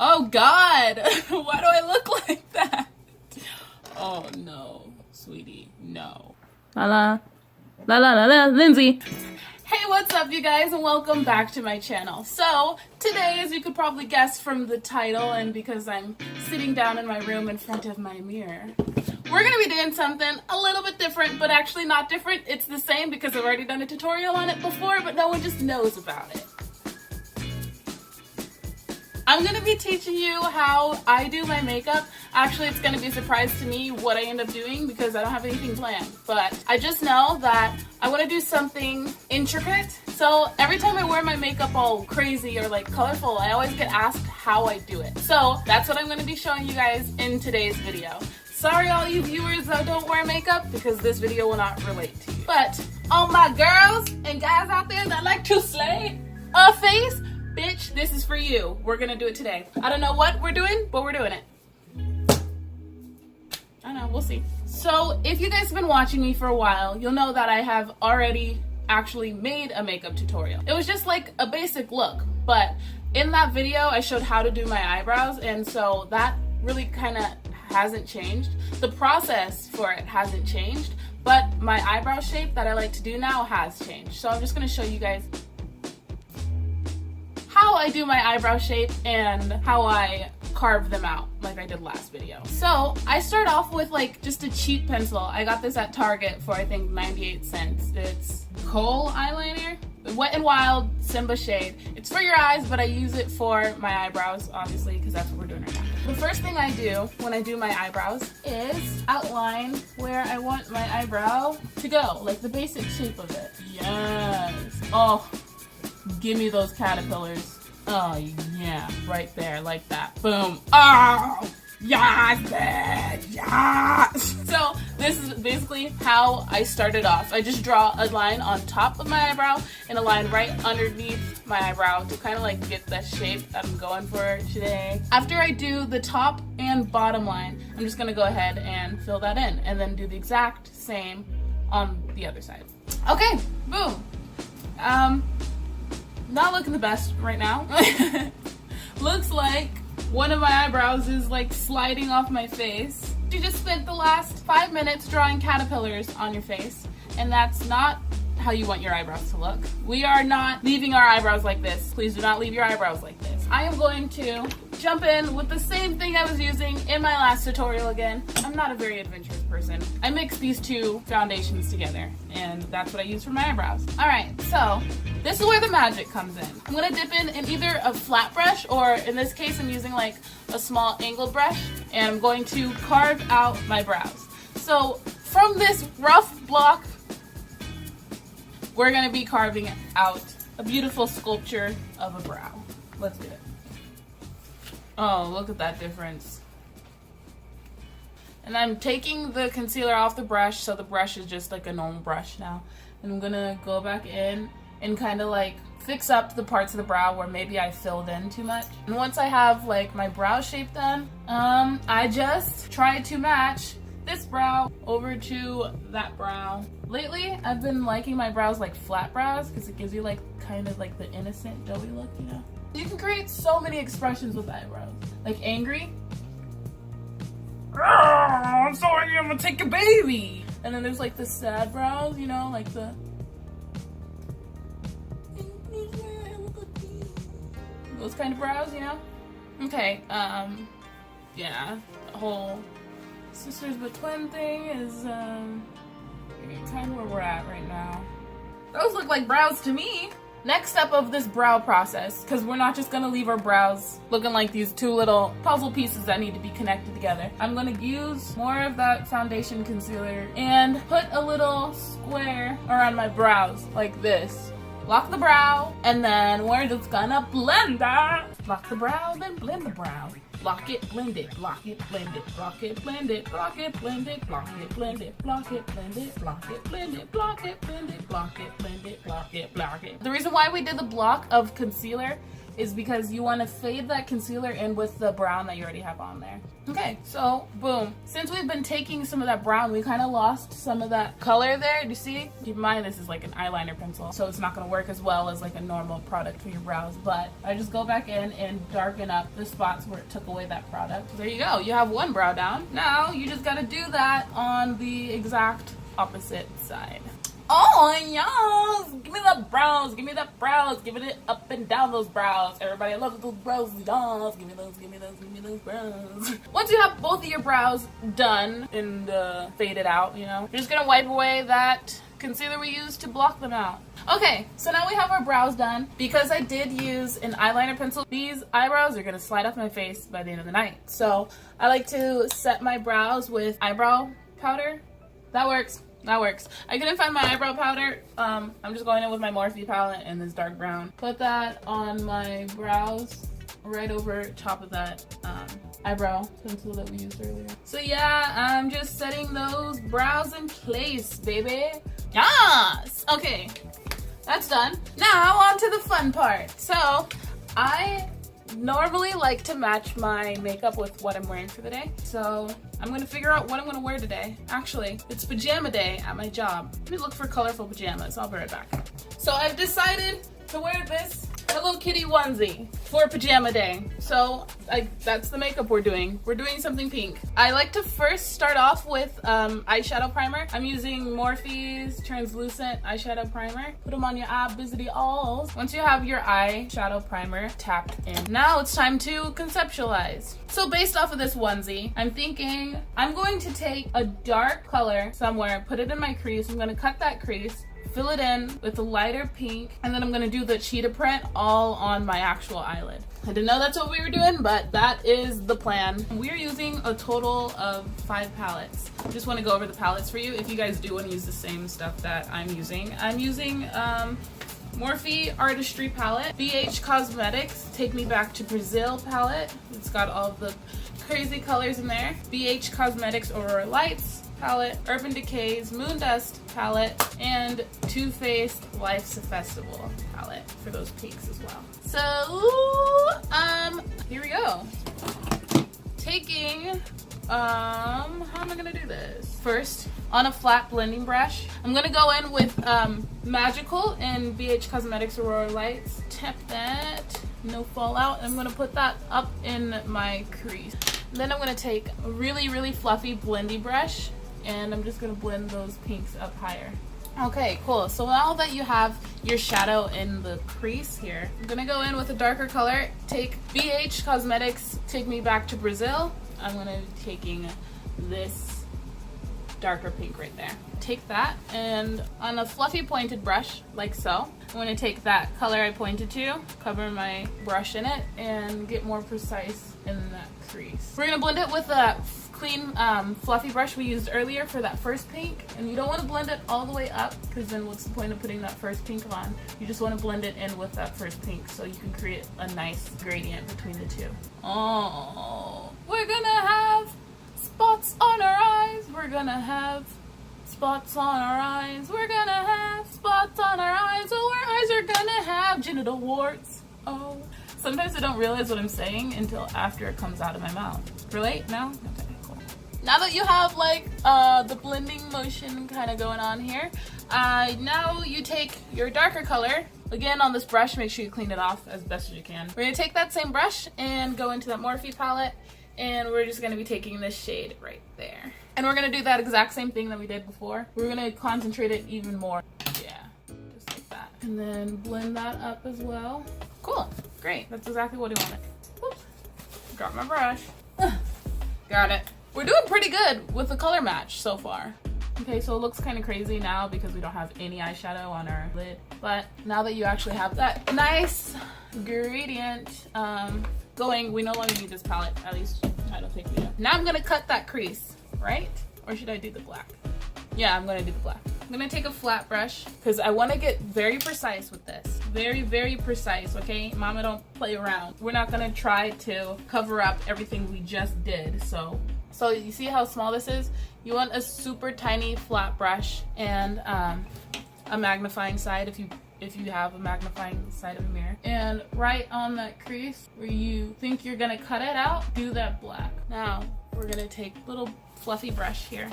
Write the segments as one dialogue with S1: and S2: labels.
S1: Oh God, why do I look like that? Oh no, sweetie, no.
S2: La Lindsay.
S1: Hey, what's up you guys, and welcome back to my channel. So today, as you could probably guess from the title and because I'm sitting down in my room in front of my mirror, we're gonna be doing something a little bit different, but actually not different. It's the same because I've already done a tutorial on it before, but no one just knows about it. I'm going to be teaching you how I do my makeup. Actually, it's going to be a surprise to me what I end up doing because I don't have anything planned. But I just know that I want to do something intricate. So every time I wear my makeup all crazy or like colorful, I always get asked how I do it. So that's what I'm going to be showing you guys in today's video. Sorry all you viewers that don't wear makeup because this video will not relate to you. But all my girls and guys out there that like to slay a face, bitch, this is for you. We're gonna do it today. I don't know what we're doing, but we're doing it. I don't know, we'll see. So if you guys have been watching me for a while, you'll know that I have already actually made a makeup tutorial. It was just like a basic look, but in that video I showed how to do my eyebrows, and so that really kind of hasn't changed. The process for it hasn't changed, but my eyebrow shape that I like to do now has changed. So I'm just gonna show you guys how I do my eyebrow shape and how I carve them out like I did last video. So I start off with like just a cheap pencil. I got this at Target for I think 98 cents. It's Kohl eyeliner, Wet n Wild Simba shade. It's for your eyes, but I use it for my eyebrows obviously because that's what we're doing right now. The first thing I do when I do my eyebrows is outline where I want my eyebrow to go, like the basic shape of it. Yes. Oh, give me those caterpillars. Oh yeah, right there, like that. Boom. Oh, yes, bitch, yes. So this is basically how I started off. I just draw a line on top of my eyebrow and a line right underneath my eyebrow to kind of like get the shape that I'm going for today. After I do the top and bottom line, I'm just gonna go ahead and fill that in and then do the exact same on the other side. Okay, boom. Not looking the best right now. Looks like one of my eyebrows is like sliding off my face. You just spent the last 5 minutes drawing caterpillars on your face, and that's not how you want your eyebrows to look. We are not leaving our eyebrows like this. Please do not leave your eyebrows like this. I am going to jump in with the same thing I was using in my last tutorial again. I'm not a very adventurous person. I mix these two foundations together, and that's what I use for my eyebrows. All right, so this is where the magic comes in. I'm gonna dip in either a flat brush, or in this case, I'm using like a small angled brush, and I'm going to carve out my brows. So from this rough block, we're gonna be carving out a beautiful sculpture of a brow. Let's do it. Oh, look at that difference. And I'm taking the concealer off the brush, so the brush is just like a normal brush now. And I'm gonna go back in and kind of like fix up the parts of the brow where maybe I filled in too much. And once I have like my brow shape done, I just try to match this brow over to that brow. Lately, I've been liking my brows like flat brows because it gives you like kind of like the innocent doughy look, you know? You can create so many expressions with eyebrows. Like angry. I'm sorry, I'm gonna take a baby. And then there's like the sad brows, you know, like the those kind of brows, you know? Okay, yeah, the whole sisters but twin thing is kind of where we're at right now. Those look like brows to me. Next step of this brow process, because we're not just gonna leave our brows looking like these two little puzzle pieces that need to be connected together. I'm gonna use more of that foundation concealer and put a little square around my brows like this. Lock the brow, and then we're just gonna blend that. Lock the brow, then blend the brow. Lock it, blend it, block it, blend it, block it, blend it, block it, blend it, block it, blend it, block it, blend it, block it, blend it, block it, blend it, block it, blend it, block it, block it. The reason why we did the block of concealer is because you want to fade that concealer in with the brown that you already have on there. Okay, so boom. Since we've been taking some of that brown, we kind of lost some of that color there. Do you see? Keep in mind this is like an eyeliner pencil, so it's not going to work as well as like a normal product for your brows, but I just go back in and darken up the spots where it took away that product. There you go. You have one brow down. Now you just got to do that on the exact opposite side. Oh, yes! Give me the brows, give me the brows, giving it up and down those brows. Everybody loves those brows, yes. Give me those, give me those, give me those brows. Once you have both of your brows done and faded out, you know, you're just gonna wipe away that concealer we used to block them out. Okay, so now we have our brows done. Because I did use an eyeliner pencil, these eyebrows are gonna slide off my face by the end of the night. So I like to set my brows with eyebrow powder. That works. That works. I couldn't find my eyebrow powder. I'm just going in with my Morphe palette in this dark brown. Put that on my brows right over top of that eyebrow pencil that we used earlier. So yeah, I'm just setting those brows in place, baby. Yes! Okay, that's done. Now on to the fun part. So I normally like to match my makeup with what I'm wearing for the day. So I'm gonna figure out what I'm gonna wear today. Actually, it's pajama day at my job. Let me look for colorful pajamas. I'll be right back. So I've decided to wear this Hello Kitty onesie for pajama day. So that's the makeup we're doing. We're doing something pink. I like to first start off with eyeshadow primer. I'm using Morphe's translucent eyeshadow primer. Put them on your eye, busy alls. Once you have your eyeshadow primer tapped in, now it's time to conceptualize. So based off of this onesie, I'm thinking I'm going to take a dark color somewhere, put it in my crease. I'm gonna cut that crease, fill it in with a lighter pink, and then I'm gonna do the cheetah print all on my actual eyelid. I didn't know that's what we were doing, but that is the plan. We're using a total of 5 palettes. I just wanna go over the palettes for you if you guys do wanna use the same stuff that I'm using. I'm using Morphe Artistry palette, BH Cosmetics Take Me Back to Brazil palette. It's got all the crazy colors in there. BH Cosmetics Aurora Lights palette, Urban Decay's Moon Dust palette, and Too Faced Life's a Festival palette for those pinks as well. So, here we go. Taking, how am I gonna do this? First, on a flat blending brush, I'm gonna go in with Magical and BH Cosmetics Aurora Lights. Tap that, no fallout. I'm gonna put that up in my crease. Then I'm gonna take a really, really fluffy blendy brush, and I'm just gonna blend those pinks up higher. Okay, cool. So now that you have your shadow in the crease here, I'm gonna go in with a darker color. Take BH Cosmetics Take Me Back to Brazil. I'm gonna be taking this darker pink right there. Take that, and on a fluffy pointed brush, like so, I'm gonna take that color I pointed to, cover my brush in it, and get more precise in that crease. We're gonna blend it with a clean fluffy brush we used earlier for that first pink, and you don't want to blend it all the way up because then what's the point of putting that first pink on? You just want to blend it in with that first pink so you can create a nice gradient between the two. Oh, we're gonna have spots on our eyes. We're gonna have spots on our eyes. We're gonna have spots on our eyes. Oh, our eyes are gonna have genital warts. Oh, sometimes I don't realize what I'm saying until after it comes out of my mouth. Relate? No? Okay. Now that you have like the blending motion kind of going on here, now you take your darker color, again on this brush, make sure you clean it off as best as you can. We're going to take that same brush and go into that Morphe palette, and we're just going to be taking this shade right there. And we're going to do that exact same thing that we did before. We're going to concentrate it even more. Yeah, just like that. And then blend that up as well. Cool, great, that's exactly what we wanted. Whoops, drop my brush. Got it. We're doing pretty good with the color match so far. Okay, so it looks kind of crazy now because we don't have any eyeshadow on our lid. But now that you actually have that nice gradient going, we no longer need this palette. At least, I don't think we do. Now I'm gonna cut that crease, right? Or should I do the black? Yeah, I'm gonna do the black. I'm gonna take a flat brush because I wanna get very precise with this. Very, very precise, okay? Mama, don't play around. We're not gonna try to cover up everything we just did, so you see how small this is? You want a super tiny flat brush and a magnifying side if you if you have a magnifying side of a mirror. And right on that crease where you think you're gonna cut it out, do that black. Now, we're gonna take a little fluffy brush here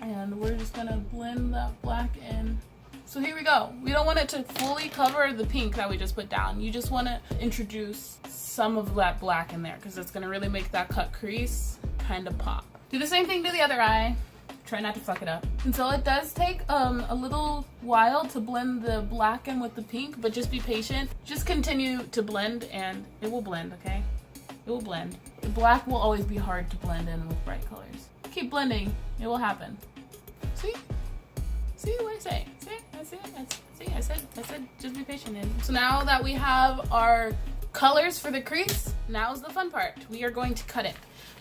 S1: and we're just gonna blend that black in. So here we go. We don't want it to fully cover the pink that we just put down. You just wanna introduce some of that black in there because it's gonna really make that cut crease kind of pop. Do the same thing to the other eye. Try not to fuck it up. And so it does take a little while to blend the black in with the pink, but just be patient. Just continue to blend and it will blend, okay? It will blend. The black will always be hard to blend in with bright colors. Keep blending, it will happen. See? See what I say? See? That's it. See, I said just be patient. And so now that we have our colors for the crease, now's the fun part. We are going to cut it.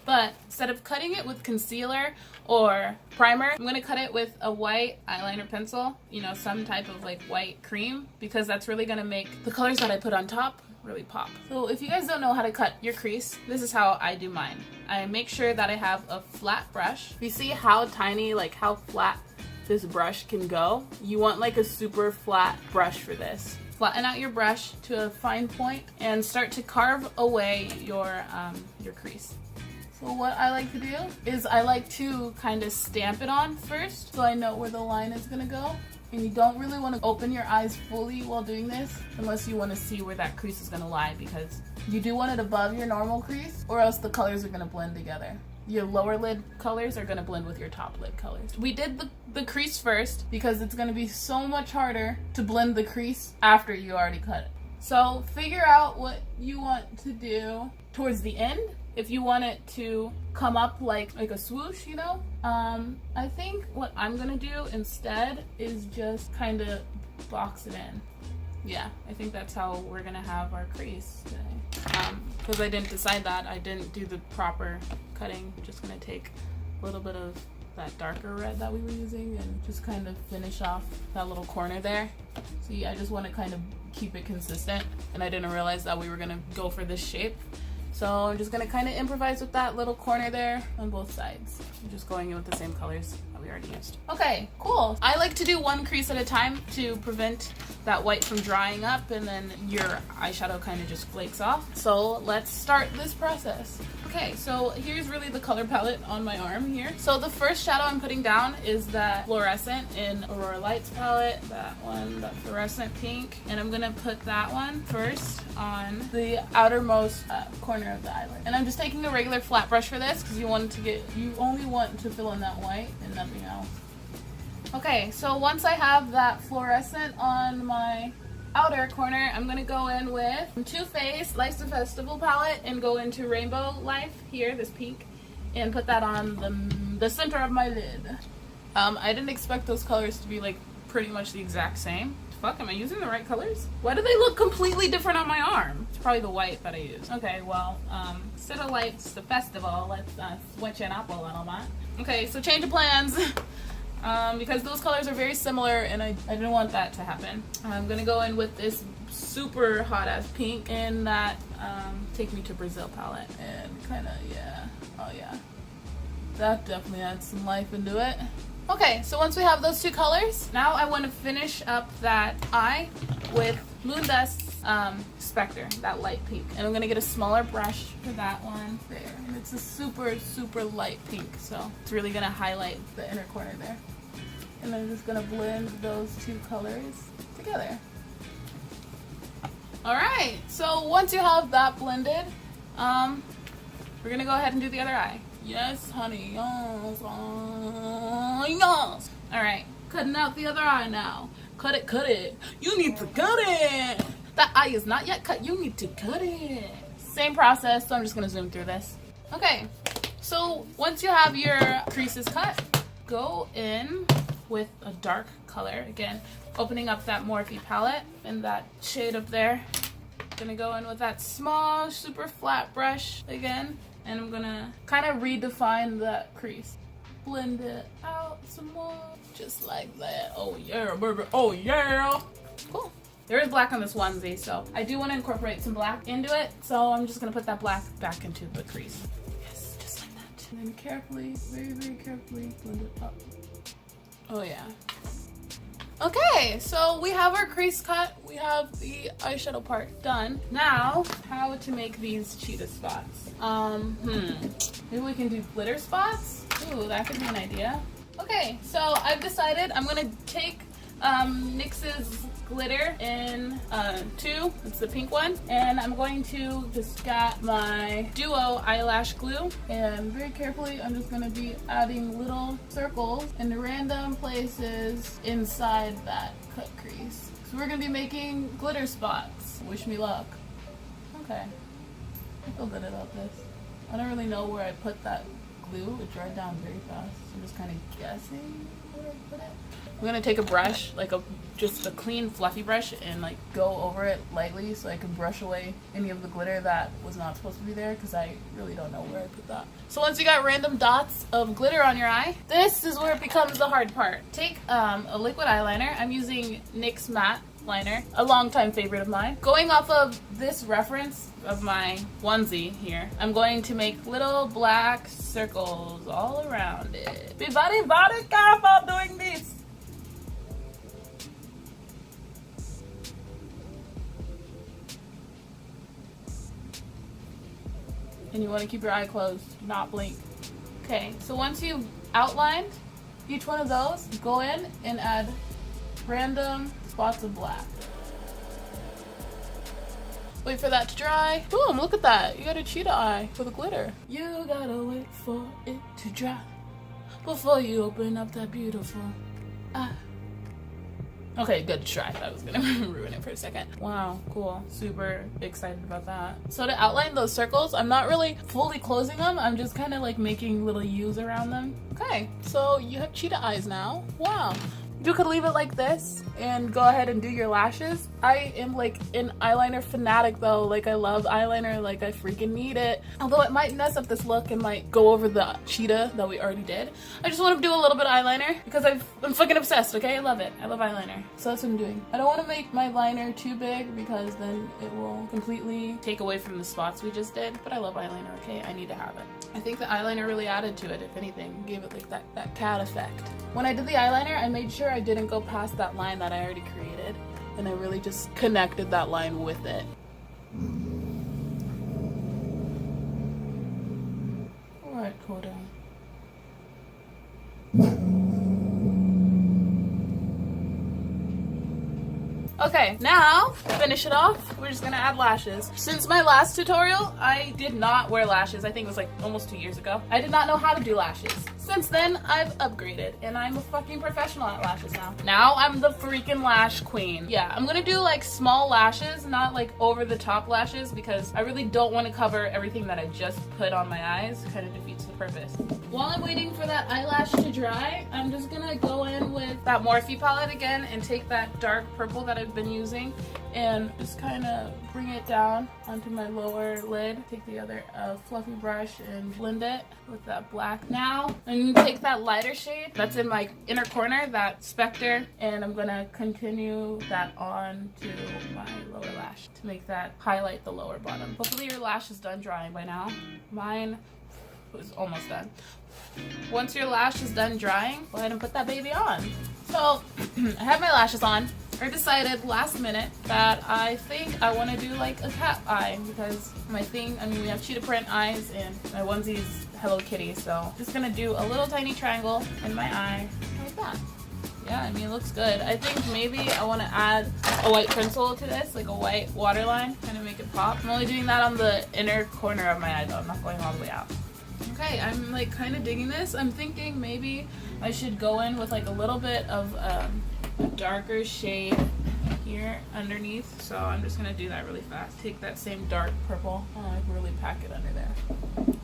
S1: But instead of cutting it with concealer or primer, I'm gonna cut it with a white eyeliner pencil, you know, some type of like white cream, because that's really gonna make the colors that I put on top really pop. So if you guys don't know how to cut your crease, this is how I do mine. I make sure that I have a flat brush. You see how tiny, like how flat this brush can go? You want like a super flat brush for this. Flatten out your brush to a fine point and start to carve away your crease. So what I like to do is I like to kind of stamp it on first so I know where the line is gonna go. And you don't really want to open your eyes fully while doing this unless you want to see where that crease is gonna lie, because you do want it above your normal crease or else the colors are gonna blend together. Your lower lid colors are gonna blend with your top lid colors. We did the crease first because it's gonna be so much harder to blend the crease after you already cut it. So figure out what you want to do towards the end. If you want it to come up like a swoosh, you know? I think what I'm gonna do instead is just kind of box it in. Yeah, I think that's how we're gonna have our crease today. Because I didn't decide that. I didn't do the proper cutting. I'm just gonna take a little bit of that darker red that we were using and just kind of finish off that little corner there. See, I just want to kind of keep it consistent, and I didn't realize that we were gonna go for this shape. So I'm just gonna kind of improvise with that little corner there on both sides. I'm just going in with the same colors that we already used. Okay, cool. I like to do one crease at a time to prevent that white from drying up and then your eyeshadow kind of just flakes off. So let's start this process. Okay, so here's really the color palette on my arm here. So the first shadow I'm putting down is that fluorescent in Aurora Lights palette, that one, that fluorescent pink, and I'm gonna put that one first on the outermost corner of the eyelid. And I'm just taking a regular flat brush for this because you only want to fill in that white and nothing else. Okay, so once I have that fluorescent on my outer corner, I'm gonna go in with Too Faced Life's a Festival palette and go into Rainbow Life here, this pink, and put that on the center of my lid. I didn't expect those colors to be like pretty much the exact same. Fuck, am I using the right colors? Why do they look completely different on my arm? It's probably the white that I used. Okay, well, instead of Life's the Festival, let's switch it up a little bit. Okay, so change of plans. Because those colors are very similar and I didn't want that to happen. I'm gonna go in with this super hot ass pink in that Take Me to Brazil palette and kind of, yeah, oh yeah, that definitely adds some life into it. Okay, so once we have those two colors, now I want to finish up that eye with Moon Dust Spectre, that light pink. And I'm gonna get a smaller brush for that one there. And it's a super, super light pink, so it's really gonna highlight the inner corner there. And I'm just gonna blend those two colors together. Alright, so once you have that blended, we're gonna go ahead and do the other eye. Yes, honey, yes, yes. Alright, cutting out the other eye now. Cut it, cut it. You need to cut it. That eye is not yet cut. You need to cut it. Same process, so I'm just gonna zoom through this. Okay, so once you have your creases cut, go in with a dark color. Again, opening up that Morphe palette in that shade up there. Gonna go in with that small, super flat brush again, and I'm gonna kind of redefine that crease. Blend it out some more, just like that. Oh yeah, baby, oh yeah. Cool. There is black on this onesie, so I do want to incorporate some black into it, so I'm just gonna put that black back into the crease. Yes, just like that. And then carefully, very, very carefully blend it up. Oh yeah. Okay, so we have our crease cut. We have the eyeshadow part done. Now, how to make these cheetah spots. Maybe we can do glitter spots? Ooh, that could be an idea. Okay, so I've decided I'm gonna take NYX's glitter in 2, it's the pink one, and I'm going to just got my Duo eyelash glue, and very carefully I'm just gonna be adding little circles in random places inside that cut crease. So we're gonna be making glitter spots. Wish me luck. Okay, I feel good about this. I don't really know where I put that glue. It dried down very fast. I'm just kind of guessing where I put it. I'm gonna take a brush, like just a clean fluffy brush, and like go over it lightly so I can brush away any of the glitter that was not supposed to be there, because I really don't know where I put that. So once you got random dots of glitter on your eye, this is where it becomes the hard part. Take a liquid eyeliner. I'm using NYX matte liner, a longtime favorite of mine. Going off of this reference of my onesie here, I'm going to make little black circles all around it. Be very careful doing this. And you want to keep your eye closed, not blink. Okay, so once you've outlined each one of those, go in and add random spots of black. Wait for that to dry. Boom, look at that. You got a cheetah eye with a glitter. You gotta wait for it to dry before you open up that beautiful eye. Okay, good try. I was gonna ruin it for a second. Wow, cool. Super excited about that. So to outline those circles, I'm not really fully closing them. I'm just kind of like making little U's around them. Okay, so you have cheetah eyes now. Wow. You could leave it like this and go ahead and do your lashes. I am like an eyeliner fanatic though. Like I love eyeliner, like I freaking need it. Although it might mess up this look and might go over the cheetah that we already did. I just want to do a little bit of eyeliner because I'm fucking obsessed, okay? I love it. I love eyeliner. So that's what I'm doing. I don't want to make my liner too big because then it will completely take away from the spots we just did. But I love eyeliner, okay? I need to have it. I think the eyeliner really added to it, if anything. Gave it like that cat effect. When I did the eyeliner, I made sure I didn't go past that line that I already created, and I really just connected that line with it. Alright, cool down. Okay, now to finish it off, we're just gonna add lashes. Since my last tutorial, I did not wear lashes. I think it was like almost 2 years ago. I did not know how to do lashes. Since then, I've upgraded and I'm a fucking professional at lashes now. Now I'm the freaking lash queen. Yeah, I'm gonna do like small lashes, not like over the top lashes, because I really don't want to cover everything that I just put on my eyes. It kind of defeats the purpose. While I'm waiting for that eyelash to dry, I'm just gonna go in with that Morphe palette again and take that dark purple that I've been using and just kind of bring it down onto my lower lid. Take the other fluffy brush and blend it with that black. Now I'm gonna take that lighter shade that's in my inner corner, that Spectre, and I'm gonna continue that on to my lower lash to make that highlight the lower bottom. Hopefully your lash is done drying by now. Mine was almost done. Once your lash is done drying, go ahead and put that baby on. So I have my lashes on. I decided last minute that I think I want to do like a cat eye, because my thing, I mean, we have cheetah print eyes and my onesie's Hello Kitty, so just gonna do a little tiny triangle in my eye like that. Yeah, I mean, it looks good. I think maybe I want to add a white pencil to this, like a white waterline, kind of make it pop. I'm only doing that on the inner corner of my eye though. I'm not going all the way out. Okay, I'm like kind of digging this. I'm thinking maybe I should go in with like a little bit of a darker shade here underneath. So I'm just gonna do that really fast. Take that same dark purple and really pack it under there.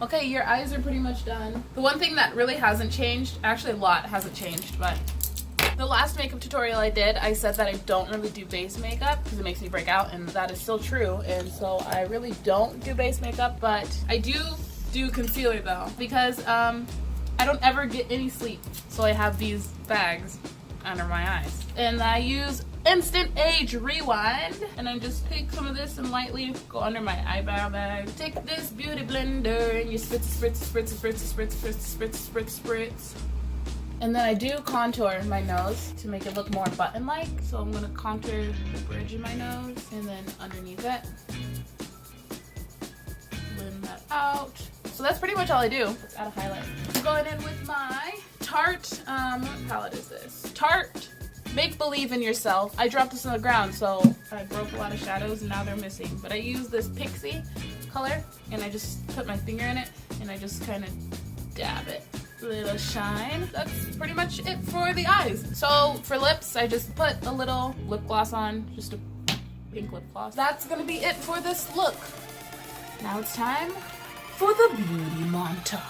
S1: Okay, your eyes are pretty much done. The one thing that really hasn't changed, actually a lot hasn't changed, but the last makeup tutorial I did, I said that I don't really do base makeup because it makes me break out, and that is still true. And so I really don't do base makeup, but I do concealer though, because I don't ever get any sleep. So I have these bags under my eyes, and I use Instant Age Rewind, and I just take some of this and lightly go under my eyebrow bag. Take this beauty blender and you spritz, spritz, spritz, spritz, spritz, spritz, spritz, spritz, spritz. And then I do contour my nose to make it look more button-like. So I'm gonna contour the bridge of my nose and then underneath it. Blend that out. So that's pretty much all I do. Let's add a highlight. I'm going in with my Tarte, what palette is this? Tarte Make Believe in Yourself. I dropped this on the ground, so I broke a lot of shadows and now they're missing. But I use this Pixie color and I just put my finger in it and I just kind of dab it. Little shine. That's pretty much it for the eyes. So for lips, I just put a little lip gloss on, just a pink lip gloss. That's gonna be it for this look. Now it's time for the beauty montage.